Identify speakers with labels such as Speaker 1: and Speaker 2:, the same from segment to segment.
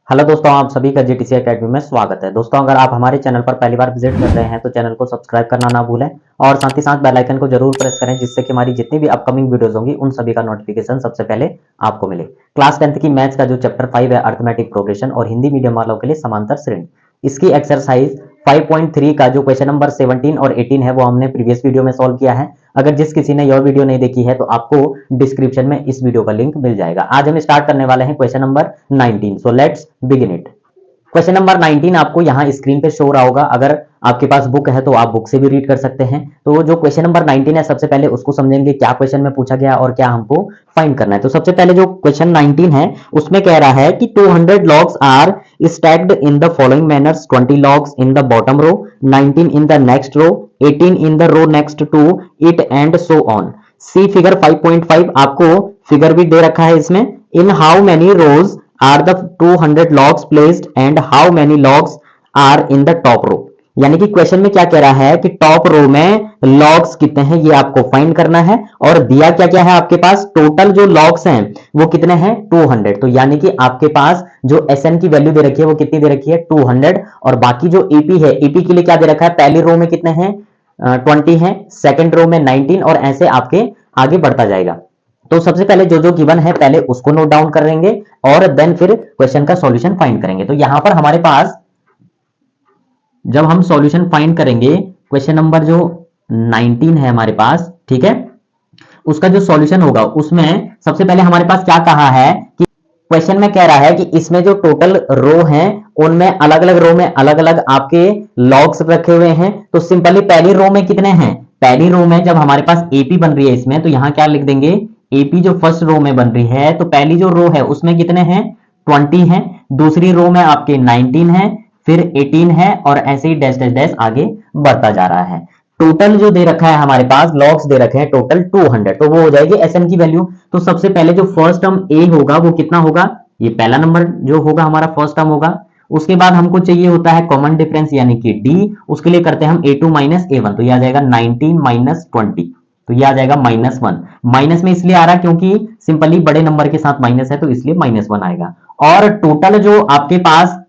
Speaker 1: Hello दोस्तों, आप सभी का जीटीसी एकेडमी में स्वागत है। दोस्तों, अगर आप हमारे चैनल पर पहली बार विजिट कर रहे हैं तो चैनल को सब्सक्राइब करना ना भूलें और साथ ही साथ बेल आइकन को जरूर प्रेस करें, जिससे कि हमारी जितनी भी अपकमिंग वीडियोस होंगी उन सभी का नोटिफिकेशन सबसे पहले आपको मिले। क्लास 10th की मैथ्स का जो चैप्टर 5 है अर्थमेटिक प्रोग्रेशन और हिंदी मीडियम वालों के लिए समांतर श्रेणी, इसकी एक्सरसाइज 5.3 का जो क्वेश्चन नंबर 17 और 18 है वो हमने प्रीवियस वीडियो में सॉल्व किया है। अगर जिस किसी ने यह वीडियो नहीं देखी है तो आपको डिस्क्रिप्शन में इस वीडियो का लिंक मिल जाएगा। आज हम स्टार्ट करने वाले हैं question number 19। So let's begin it. Question number 19 आपको यहाँ स्क्रीन पे शो रहा होगा। अगर आपके पास बुक है तो आप बुक से भी रीड कर सकते हैं। तो जो क्वेश्चन नंबर 19 है, सबसे पहले उसको समझेंगे, क्या क्वेश्चन में पूछा गया और क्या हमको फाइंड करना है। तो सबसे पहले जो क्वेश्चन 19 है उसमें कह रहा है कि 200 logs are stacked in the following manners, 20 logs in the bottom row, 19 in the next row, 18 in the row next to it and so on. See figure 5.5 आपको फिगर भी दे रखा है इसमें। In how many rows are the 200 logs placed and how many logs are in the top row। यानी कि question में क्या कह रहा है कि टॉप रो में लॉग्स कितने हैं ये आपको फाइंड करना है, और दिया क्या क्या है आपके पास, टोटल जो लॉग्स हैं वो कितने हैं 200। तो यानी कि आपके पास जो एसएन की वैल्यू दे रखी है वो कितनी दे रखी है 200, और बाकी जो एपी है, एपी के लिए क्या दे रखा है, पहली रो में कितने हैं 20 हैं, सेकेंड रो में 19, और ऐसे आपके आगे बढ़ता जाएगा। तो सबसे पहले जो जो गिवन है पहले उसको नोट डाउन करेंगे और देन फिर क्वेश्चन का सॉल्यूशन फाइंड करेंगे। तो यहां पर हमारे पास जब हम सॉल्यूशन फाइंड करेंगे, क्वेश्चन नंबर जो 19 है हमारे पास, ठीक है, उसका जो सॉल्यूशन होगा उसमें सबसे पहले हमारे पास क्या कहा है कि क्वेश्चन में कह रहा है कि इसमें जो टोटल रो हैं उनमें अलग अलग रो में अलग अलग आपके लॉग्स रखे हुए हैं। तो सिंपली पहली रो में कितने हैं, पहली रो में जब हमारे पास एपी बन रही है इसमें, तो यहां क्या लिख देंगे, एपी जो फर्स्ट रो में बन रही है तो पहली जो रो है उसमें कितने हैं 20 हैं, दूसरी रो में आपके 19 है, फिर 18 है, और ऐसे ही डैश डैश डैश आगे बढ़ता जा रहा है। टोटल जो दे रखा है हमारे पास, लॉग्स दे रखे हैं टोटल 200, तो वो हो जाएगी एसएन की वैल्यू। तो सबसे पहले जो फर्स्ट टर्म ए होगा वो कितना होगा, ये पहला नंबर जो होगा हमारा फर्स्ट टर्म होगा। उसके बाद हमको चाहिए होता है कॉमन डिफरेंस यानी कि डी, उसके लिए करते हैं हम a2 माइनस a1, तो यह आ जाएगा 19 माइनस 20, तो यह आ जाएगा -1। माइनस में इसलिए आ रहा क्योंकि सिंपली बड़े नंबर के साथ माइनस है तो इसलिए -1 आएगा। और टोटल जो आपके पास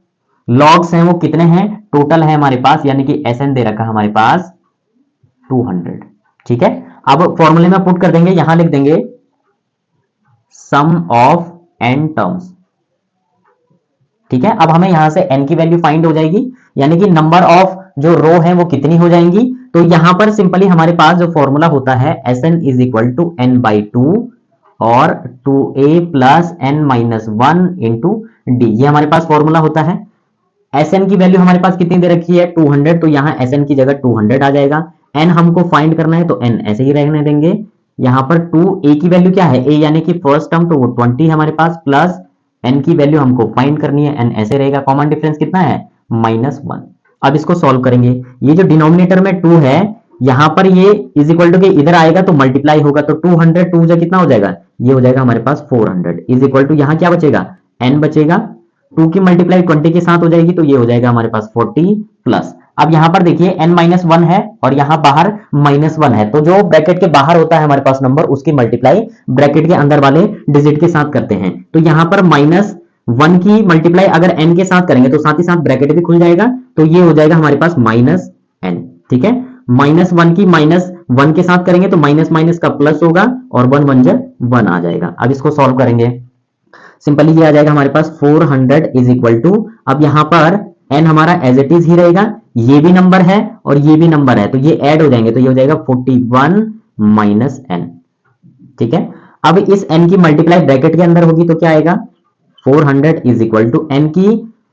Speaker 1: लॉग्स हैं वो कितने हैं, टोटल है हमारे पास, यानी कि एसएन दे रखा है हमारे पास 200, ठीक है। अब फॉर्मूले में पुट कर देंगे, यहां लिख देंगे सम ऑफ एन टर्म्स, ठीक है। अब हमें यहां से एन की वैल्यू फाइंड हो जाएगी, यानी कि नंबर ऑफ जो रो है वो कितनी हो जाएंगी। तो यहां पर सिंपली हमारे पास जो फॉर्मूला होता है S n is equal to n by 2 और 2a plus n minus 1 into D, ये हमारे पास फॉर्मूला होता है। एसएन की वैल्यू हमारे पास कितनी दे रखी है 200, तो यहां एसएन की जगह 200 आ जाएगा। एन हमको फाइंड करना है तो एन ऐसे ही रहने देंगे। यहां पर 2a की वैल्यू क्या है, a यानी कि फर्स्ट टर्म, तो वो 20 हमारे पास, प्लस एन की वैल्यू हमको फाइंड करनी है, एन ऐसे रहेगा, कॉमन डिफरेंस कितना है -1। अब इसको सॉल्व करेंगे, ये जो डिनोमिनेटर में 2 है यहां पर ये इज इक्वल टू के इधर आएगा तो मल्टीप्लाई होगा, तो 200 2 जो कितना हो जाएगा, ये हो जाएगा हमारे पास 400 इज इक्वल टू यहां क्या बचेगा, एन बचेगा, 2 की मल्टीप्लाई 20 के साथ हो जाएगी तो ये हो जाएगा हमारे पास 40 प्लस। अब यहां पर देखिए n-1 है और यहां बाहर -1 है, तो जो ब्रैकेट के बाहर होता है हमारे पास नंबर उसकी मल्टीप्लाई ब्रैकेट के अंदर वाले डिजिट के साथ करते हैं। तो यहां पर -1 की मल्टीप्लाई अगर n के साथ करेंगे तो साथ ही साथ ब्रैकेट भी खुल जाएगा, तो ये हो जाएगा हमारे पास -n, ठीक है। -1 की -1 के साथ करेंगे तो माइनस माइनस का प्लस होगा और 1 1 जा 1 आ जाएगा। अब इसको सॉल्व करेंगे, सिंपली ये आ जाएगा हमारे पास 400 इज इक्वल टू, अब यहां पर n हमारा एज इट इज ही रहेगा, ये भी नंबर है और ये भी नंबर है, तो ये ऐड हो जाएंगे, तो ये हो जाएगा 41 माइनस n, ठीक है। अब इस n की मल्टीप्लाई ब्रैकेट के अंदर होगी तो क्या आएगा 400 इज इक्वल टू n की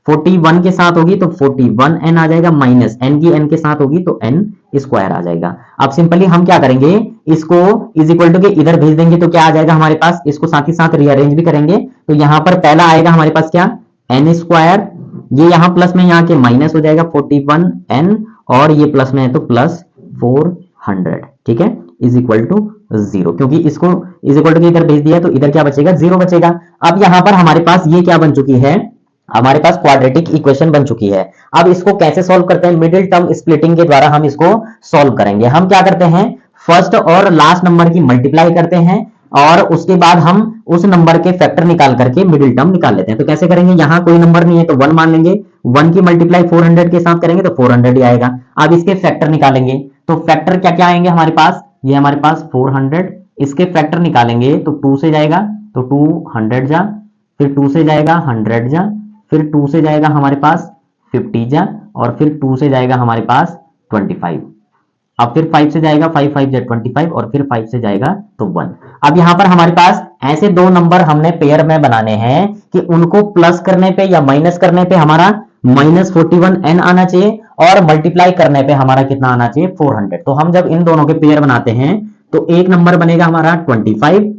Speaker 1: 41 के साथ होगी तो 41n आ जाएगा, माइनस n की n के साथ होगी तो n स्क्वायर आ जाएगा। अब सिंपली हम क्या करेंगे, इसको इज इक्वल टू के इधर भेज देंगे तो क्या आ जाएगा हमारे पास, इसको साथ ही साथ रीअरेंज भी करेंगे, तो यहां पर पहला आएगा हमारे पास क्या n स्क्वायर, ये यहां प्लस में यहां के माइनस हो जाएगा 41n, और ये प्लस में है तो प्लस 400, ठीक है, इज इक्वल टू 0, क्योंकि इसको इज इक्वल टू के इधर भेज दिया तो इधर क्या बचेगा 0 बचेगा। अब यहां पर हमारे पास ये क्या बन चुकी है, हमारे पास क्वाड्रेटिक इक्वेशन बन चुकी है। अब इसको कैसे सॉल्व करते हैं, मिडिल टर्म स्प्लिटिंग के द्वारा हम इसको सॉल्व करेंगे। हम क्या करते हैं, फर्स्ट और लास्ट नंबर की मल्टीप्लाई करते हैं और उसके बाद हम उस नंबर के फैक्टर निकाल करके मिडिल टर्म निकाल लेते हैं। तो कैसे करेंगे, यहां कोई नंबर नहीं है तो 1 मान लेंगे, 1 की मल्टीप्लाई 400 के साथ करेंगे तो 400 ही आएगा। अब इसके फैक्टर निकालेंगे तो फैक्टर क्या क्या आएंगे हमारे पास, ये हमारे पास 400, इसके फैक्टर निकालेंगे तो 2 से जाएगा तो 200 जा, फिर 2 से जाएगा 100 जा, फिर 2 से जाएगा हमारे पास 50 जा, और फिर 2 से जाएगा हमारे पास 25। अब फिर 5 से जाएगा 5 5 जा 25, और फिर 5 से जाएगा तो 1। अब यहां पर हमारे पास ऐसे दो नंबर हमने पेयर में बनाने हैं कि उनको प्लस करने पे या माइनस करने पे हमारा -41n आना चाहिए, और मल्टीप्लाई करने पे हमारा कितना आना चाहिए 400। तो हम जब इन दोनों के पेयर बनाते हैं तो एक नंबर बनेगा हमारा 25,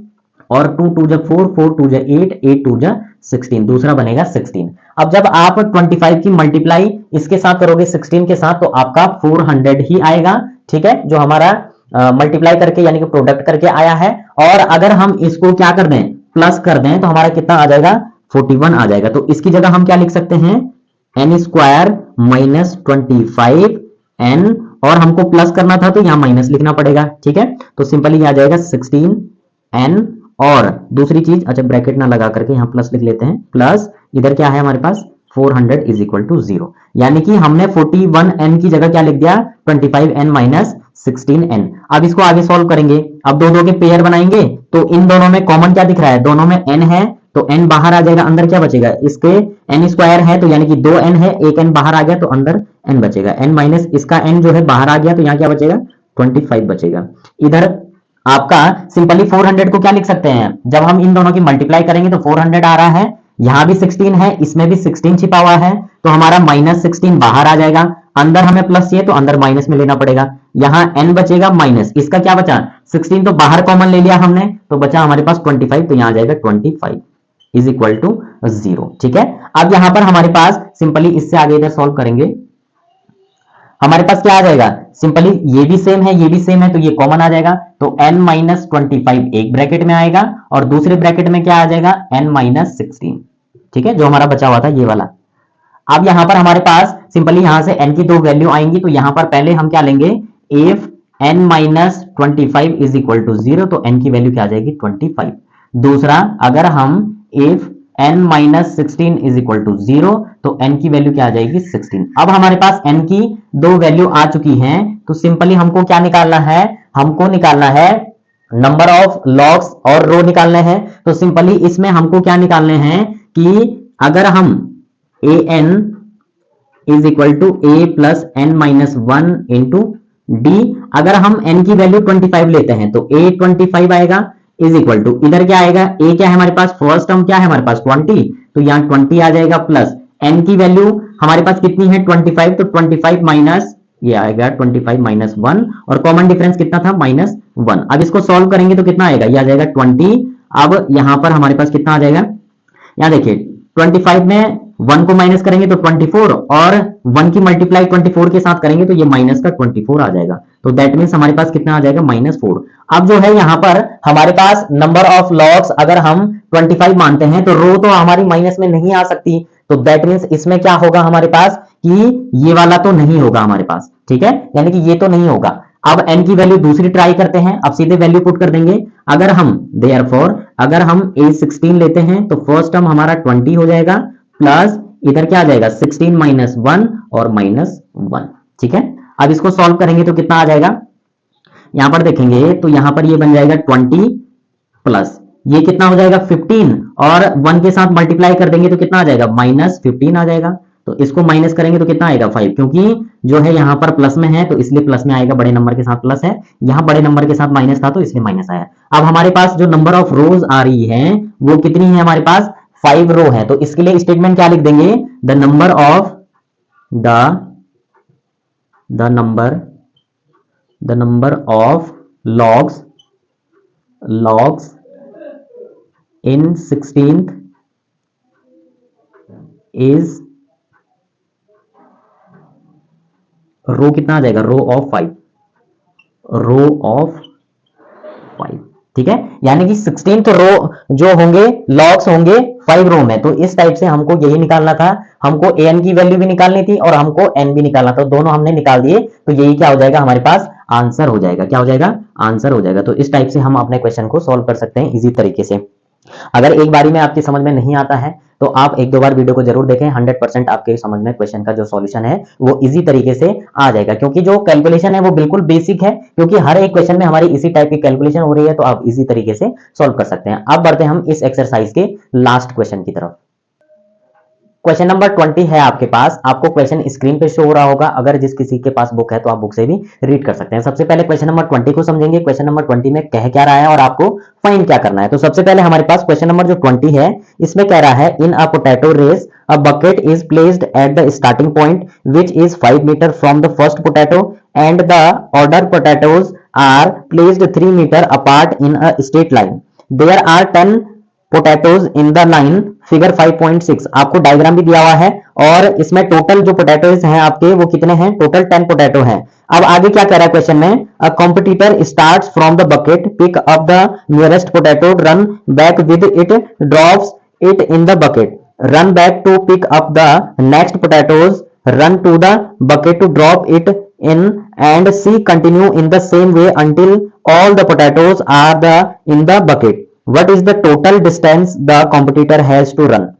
Speaker 1: और 2 2 जा 4 4 2 जा 8 8 2 जा 16, दूसरा बनेगा 16। अब जब आप 25 की मल्टीप्लाई इसके साथ करोगे 16 के साथ तो आपका 400 ही आएगा, ठीक है, जो हमारा मल्टीप्लाई करके यानी कि प्रोडक्ट करके आया है। और अगर हम इसको क्या कर दें, प्लस कर दें, तो हमारा कितना आ जाएगा 41 आ जाएगा। तो इसकी जगह हम क्या लिख सकते हैं, n स्क्वायर -25n, और हमको प्लस करना था तो यहां माइनस लिखना पड़ेगा, ठीक है। तो सिंपली आ जाएगा 16n, और दूसरी चीज, अच्छा ब्रैकेट ना लगा करके यहां प्लस लिख लेते हैं, प्लस इधर क्या है हमारे पास 400 इज इक्वल टू 0, यानी कि हमने 41n की जगह क्या लिख दिया 25n माइनस 16n। अब इसको आगे सॉल्व करेंगे, अब दो दो के पेयर बनाएंगे तो इन दोनों में कॉमन क्या दिख रहा है, दोनों में n है तो n बाहर आ जाएगा, अंदर क्या बचेगा, इसके n स्क्वायर है तो यानी कि 2n है, एक n बाहर आ गया तो अंदर n बचेगा, n माइनस इसका n जो है बाहर आ गया तो यहां क्या बचेगा 25 बचेगा। इधर आपका सिंपली 400 को क्या लिख सकते हैं, जब हम इन दोनों की मल्टीप्लाई करेंगे तो 400 आ रहा है, यहां भी 16 है, इसमें भी 16 छिपा हुआ है, तो हमारा -16 बाहर आ जाएगा, अंदर हमें प्लस चाहिए तो अंदर माइनस में लेना पड़ेगा, यहां n बचेगा माइनस, इसका क्या बचा 16 तो बाहर कॉमन ले लिया हमने तो बचा हमारे पास 25, तो यहां आ जाएगा 25 इज इक्वल टू 0, ठीक है। अब यहां पर हमारे पास सिंपली इससे आगे इधर सॉल्व करेंगे, हमारे पास क्या आ जाएगा, सिंपली ये भी सेम है ये भी सेम है तो ये कॉमन आ जाएगा, तो n-25 एक ब्रैकेट में आएगा और दूसरे ब्रैकेट में क्या आ जाएगा n-16, ठीक है, जो हमारा बचा हुआ था ये वाला। अब यहां पर हमारे पास सिंपली यहां से n की दो वैल्यू आएंगी, तो यहां पर पहले हम क्या लेंगे, if n-25 is equal to 0, तो n की वैल्यू क्या आ जाएगी 25। दूसरा, अगर हम if n-16 is equal to 0, तो n की वैल्यू क्या आ जाएगी 16। अब हमारे पास n की दो वैल्यू आ चुकी हैं, तो सिंपली हमको क्या निकालना है, हमको निकालना है नंबर ऑफ लॉग्स और रो निकालने हैं। तो सिंपली इसमें हमको क्या निकालने हैं कि अगर हम an is equal to a plus n-1 into d, अगर हम n की वैल्यू 25 लेते हैं तो a 25 आएगा, इज इक्वल टू इधर क्या आएगा, a क्या है हमारे पास, फर्स्ट टर्म क्या है हमारे पास 20, तो यहां 20 आ जाएगा, प्लस n की वैल्यू हमारे पास कितनी है 25, तो 25 माइनस ये आएगा 25 माइनस 1, और कॉमन डिफरेंस कितना था -1। अब इसको सॉल्व करेंगे तो कितना आएगा, ये आ जाएगा 20। अब यहां पर हमारे पास कितना आ जाएगा, यहां देखिए 25 में 1 को माइनस करेंगे तो 24, और 1 की मल्टीप्लाई 24 के साथ करेंगे तो ये माइनस का 24 आ जाएगा, तो दैट मीन्स हमारे पास कितना आ जाएगा -4। अब जो है यहां पर हमारे पास नंबर ऑफ लॉग्स अगर हम 25 मानते हैं तो रो तो हमारी माइनस में नहीं आ सकती, तो दैट मीन्स इसमें क्या होगा हमारे पास कि ये वाला तो नहीं होगा हमारे पास, ठीक है, यानी कि ये तो नहीं होगा। अब n की वैल्यू दूसरी ट्राई करते हैं, अब सीधे वैल्यू पुट कर देंगे, अगर हम देयरफॉर अगर हम a16 लेते हैं तो फर्स्ट टर्म हमारा 20 हो जाएगा, प्लस इधर क्या आ जाएगा 16 माइनस 1 और -1, ठीक है। अब इसको सॉल्व करेंगे तो कितना आ जाएगा, यहां पर देखेंगे तो यहां पर ये बन जाएगा 20 प्लस ये कितना हो जाएगा 15, और 1 के साथ मल्टीप्लाई कर देंगे तो कितना आ जाएगा -15 आ जाएगा, तो इसको माइनस करेंगे तो कितना आएगा 5, क्योंकि जो है यहां पर प्लस में है तो इसलिए प्लस में आएगा, बड़े नंबर के साथ प्लस है, यहां बड़े नंबर के साथ माइनस था तो इसलिए माइनस आया। अब हमारे पास जो नंबर ऑफ रोज आ रही है वो कितनी है हमारे पास 5 रो है, तो इसके लिए स्टेटमेंट क्या लिख देंगे, the number of logs in 16th is row कितना आ जाएगा, रो ऑफ 5, ठीक है, यानी कि 16th रो जो होंगे लॉग्स होंगे 5 रो में, तो इस टाइप से हमको यही निकालना था, हमको an की वैल्यू भी निकालनी थी और हमको n भी निकालना था, दोनों हमने निकाल दिए, तो यही क्या हो जाएगा हमारे पास आंसर हो जाएगा। क्या हो जाएगा? आंसर हो जाएगा। तो इस टाइप से हम अपने क्वेश्चन को सॉल्व कर सकते हैं इजी तरीके से। अगर एक बारी में आपकी समझ में नहीं आता है तो आप एक दो बार वीडियो को जरूर देखें, 100% आपके समझ में क्वेश्चन का जो सॉल्यूशन है वो इजी तरीके से आ जाएगा, क्योंकि जो कैलकुलेशन है वो बिल्कुल बेसिक है, क्योंकि हर एक क्वेश्चन में हमारी इसी टाइप की कैलकुलेशन हो रही है, तो आप इजी तरीके से सॉल्व कर सकते हैं। अब बढ़ते हैं हम इस एक्सरसाइज के लास्ट क्वेश्चन की तरफ। क्वेश्चन नंबर 20 है आपके पास। आपको क्वेश्चन स्क्रीन पे शो हो रहा होगा, अगर जिस किसी के पास बुक है तो आप बुक से भी रीड कर सकते हैं। सबसे पहले क्वेश्चन नंबर 20 को समझेंगे। क्वेश्चन नंबर 20 में कह क्या रहा है और आपको फाइंड क्या करना है। तो सबसे पहले हमारे पास क्वेश्चन नंबर जो 20 है, इसमें कह रहा है in a potato race a bucket is placed at the starting point which is 5 metre from the first potato and the other potatoes are placed 3 metres apart in a straight line. There are 10 potatoes in the line figure 5.6। आपको diagram भी दिया हुआ है और इसमें total जो potatoes हैं आपके वो कितने हैं? टोटल 10 पोटैटो हैं। अब आगे क्या कह रहा है क्वेश्चन में? A competitor starts from the bucket, pick up the nearest potato, run back with it, drops it in the bucket, run back to pick up the next potatoes, run to the bucket to drop it in, and see continue in the same way until all the potatoes are in the bucket. What is the total distance the competitor has to run?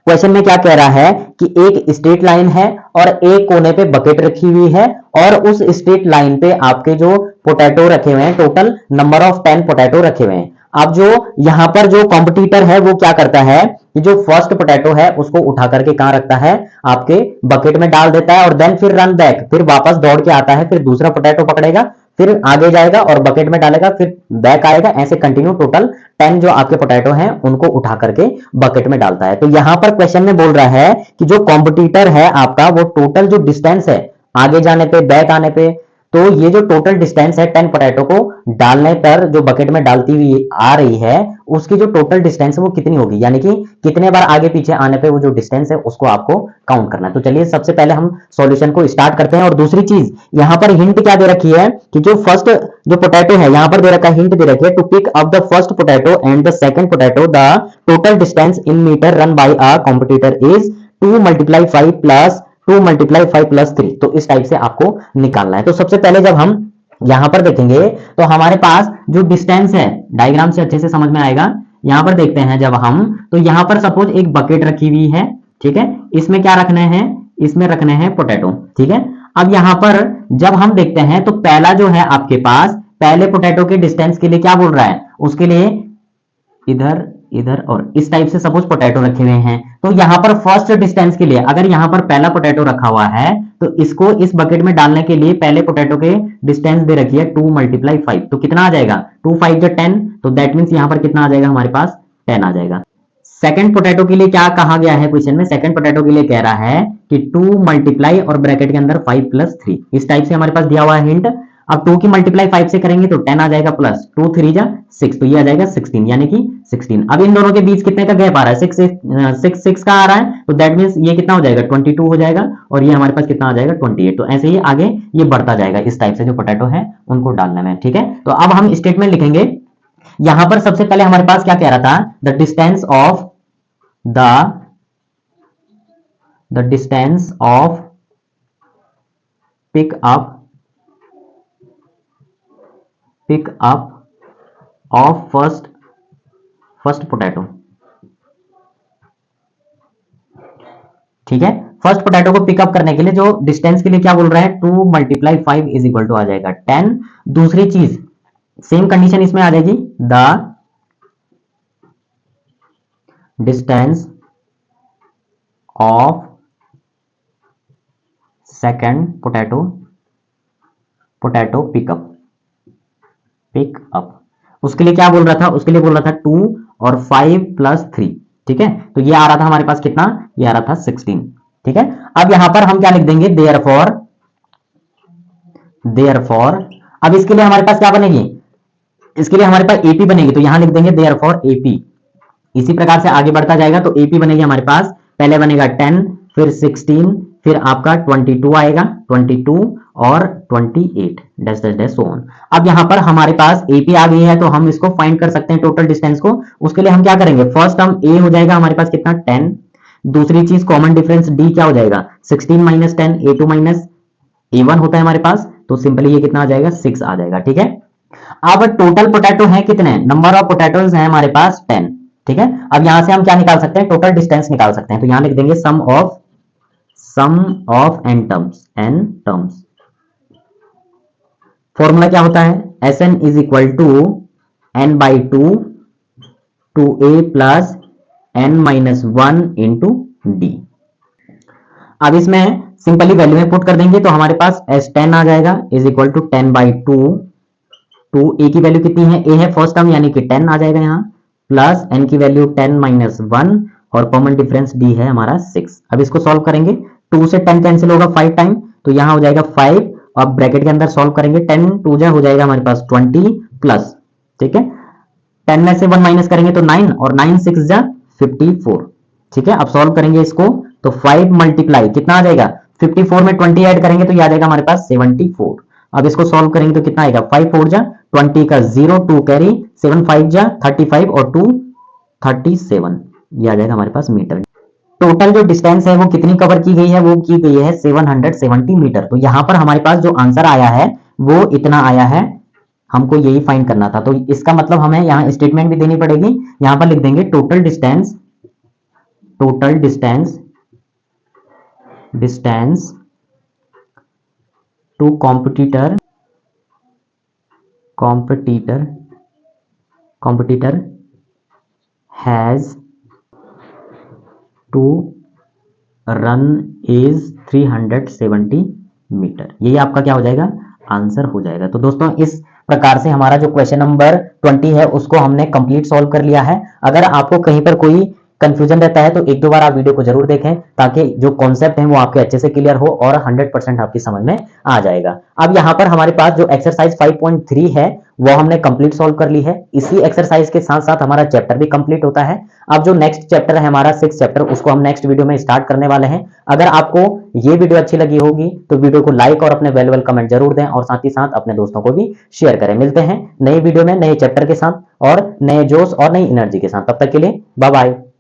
Speaker 1: Question में क्या कह रहा है कि एक straight line है और एक कोने पे बकेट रखी हुई है और उस स्ट्रेट लाइन पे आपके जो पोटैटो रखे हुए हैं, टोटल नंबर ऑफ 10 पोटैटो रखे हुए हैं। अब जो यहां पर जो कॉम्पिटिटर है वो क्या करता है कि जो फर्स्ट पोटैटो है उसको उठा करके कहां रखता है? आपके बकेट में डाल देता है और देन फिर रन बैक, फिर वापस दौड़ के आता है, फिर दूसरा पोटैटो पकड़ेगा, फिर आगे जाएगा और बकेट में डालेगा, फिर बैक आएगा, ऐसे कंटिन्यू टोटल 10 जो आपके पोटैटो हैं उनको उठा करके बकेट में डालता है। तो यहां पर क्वेश्चन में बोल रहा है कि जो कॉम्पिटिटर है आपका वो टोटल जो डिस्टेंस है आगे जाने पे बैक आने पे, तो ये जो टोटल डिस्टेंस है 10 पोटैटो को डालने पर जो बकेट में डालती हुई आ रही है उसकी जो टोटल डिस्टेंस है वो कितनी होगी, यानी कि कितने बार आगे पीछे आने पे वो जो डिस्टेंस है उसको आपको काउंट करना है। तो चलिए सबसे पहले हम सॉल्यूशन को स्टार्ट करते हैं। और दूसरी चीज यहां पर हिंट क्या दे रखी है कि जो फर्स्ट जो पोटैटो है यहां पर दे रखा है, हिंट दे रखी है to pick up the first potato and the second potato, the total distance in metre run by a competitor is 2 × 5 plus 2 × 5 plus 3। तो इस टाइप से आपको निकालना है। तो सबसे पहले जब हम यहां पर देखेंगे तो हमारे पास जो डिस्टेंस है, डायग्राम से अच्छे से समझ में आएगा। यहां पर देखते हैं जब हम, तो यहां पर सपोज एक बकेट रखी हुई है, ठीक है, इसमें क्या रखने हैं? इसमें रखने हैं पोटैटो, ठीक है। अब यहां पर जब हम देखते हैं तो पहला जो है आपके पास पहले पोटैटो के डिस्टेंस के लिए क्या बोल रहा है? उसके लिए इधर इधर और इस टाइप से सपोज पोटैटो रखे हुए हैं। तो यहां पर फर्स्ट डिस्टेंस के लिए अगर यहां पर पहला पोटैटो रखा हुआ है तो इसको इस बकेट में डालने के लिए पहले पोटैटो के डिस्टेंस दे रखी है 2 × 5। तो कितना आ जाएगा? 2 × 5 = 10। तो दैट मींस यहां पर कितना आ जाएगा? हमारे पास 10 आ जाएगा। सेकंड पोटैटो के लिए क्या कहा गया है क्वेश्चन में? सेकंड पोटैटो के लिए कह रहा है कि 2 मल्टीप्लाई और ब्रैकेट के अंदर 5 + 3, इस टाइप से हमारे पास दिया हुआ है हिंट। अब 2 की मल्टीप्लाई 5 से करेंगे तो 10 आ जाएगा, प्लस 2 × 3 = 6, तो ये आ जाएगा 16, यानी कि 16। अब इन दोनों के बीच कितने का गैप आ रहा है? 6 का आ रहा है, तो दैट मींस ये कितना हो जाएगा? 22 हो जाएगा और ये हमारे पास कितना आ जाएगा? 28। तो ऐसे ही आगे ये बढ़ता जाएगा इस टाइप से जो पोटैटो है उनको डालने में, ठीक है। तो अब हम स्टेटमेंट लिखेंगे। यहां पर सबसे पहले हमारे पास क्या कह रहा था? The distance of pick up of first potato, ठीक है। फर्स्ट पोटैटो को पिकअप करने के लिए जो डिस्टेंस के लिए क्या बोल रहा है? 2 × 5 = आ जाएगा 10। दूसरी चीज सेम कंडीशन इसमें आ जाएगी, the distance of second potato pickup. उसके लिए क्या बोल रहा था? उसके लिए बोल रहा था 2 और 5 + 3, ठीक है। तो ये आ रहा था हमारे पास कितना? ये आ रहा था 16, ठीक है। अब यहां पर हम क्या लिख देंगे? देयरफॉर। अब इसके लिए हमारे पास क्या बनेगी? इसके लिए हमारे पास एपी बनेगी, तो यहां लिख देंगे देयरफॉर एपी। इसी प्रकार से आगे बढ़ता जाएगा तो एपी बनेगी हमारे पास, पहले बनेगा 10, फिर 16, फिर आपका 22 आएगा, 22 और 28 dash dash dash so on. अब यहां पर हमारे पास एपी आ गई है तो हम इसको फाइंड कर सकते हैं टोटल डिस्टेंस को। उसके लिए हम क्या करेंगे? फर्स्ट टर्म ए हो जाएगा हमारे पास कितना? 10। दूसरी चीज कॉमन डिफरेंस डी क्या हो जाएगा? 16 - 10 A2 - A1 होता है हमारे पास, तो सिंपली ये कितना आ जाएगा 6 आ जाएगा। ठीक है, अब टोटल पोटैटो है कितने, नंबर ऑफ पोटैटोज है हमारे पास 10। ठीक है, अब यहां से हम क्या निकाल सकते हैं, टोटल डिस्टेंस निकाल सकते हैं। तो यहां लिख देंगे sum of n terms. Formula क्या होता है, S n is equal to n by two a plus n minus 1 into D. अब इसमें सिंपली वैल्यू में पुट कर देंगे तो हमारे पास S10 आ जाएगा इज इक्वल टू 10/2। टू ए की वैल्यू कितनी है, ए है फर्स्ट टर्म यानी कि 10 आ जाएगा यहाँ, प्लस एन की वैल्यू 10 माइनस 1 और कॉमन डिफरेंस डी है हमारा 6। अब इसको सॉल्व करेंगे, 2 से 10 कैंसिल होगा 5 टाइम, तो यहाँ हो जाएगा 5। अब ब्रैकेट के अंदर सॉल्व करेंगे, 10 2 जा हो जाएगा हमारे पास 20 प्लस, ठीक है 10 में से 1 माइनस करेंगे तो 9 और 9 6 जा 54। ठीक है, अब सॉल्व करेंगे इसको तो 5 मल्टीप्लाई कितना आ जाएगा, 54 में 20 ऐड करेंगे तो ये आ जाएगा हमारे पास 74। अब इसको सॉल्व करेंगे तो कितना आएगा, 5 4 जा 20 का 0 2 कैरी 7 5 जा 35 और 2 37, ये आ जाएगा हमारे पास मीटर। टोटल जो डिस्टेंस है वो कितनी कवर की गई है, वो की गई है 770 मीटर। तो यहां पर हमारे पास जो आंसर आया है वो इतना आया है, हमको यही फाइंड करना था। तो इसका मतलब हमें यहाँ स्टेटमेंट भी देनी पड़ेगी, यहां पर लिख देंगे total distance to competitor has to run is 370 metre. यही आपका क्या हो जाएगा, आंसर हो जाएगा। तो दोस्तों इस प्रकार से हमारा जो क्वेश्चन नंबर 20 है उसको हमने कंप्लीट सॉल्व कर लिया है। अगर आपको कहीं पर कोई कंफ्यूजन रहता है तो एक दो बार आप वीडियो को जरूर देखें ताकि जो कॉन्सेप्ट है वो आपके अच्छे से क्लियर हो और 100% आपकी समझ में आ जाएगा। अब यहाँ पर हमारे पास जो एक्सरसाइज 5.3 है वो हमने कंप्लीट सॉल्व कर ली है। इसी एक्सरसाइज के साथ साथ हमारा चैप्टर भी कंप्लीट होता है। अब जो नेक्स्ट चैप्टर है हमारा 6th चैप्टर, उसको हम नेक्स्ट वीडियो में स्टार्ट करने वाले हैं। अगर आपको ये वीडियो अच्छी लगी होगी तो वीडियो को लाइक और अपने वैल्यूएबल कमेंट जरूर दें और साथ ही साथ अपने दोस्तों को भी शेयर करें। मिलते हैं नई वीडियो में नए चैप्टर के साथ और नए जोश और नई एनर्जी के साथ। तब तक के लिए बाय बाय।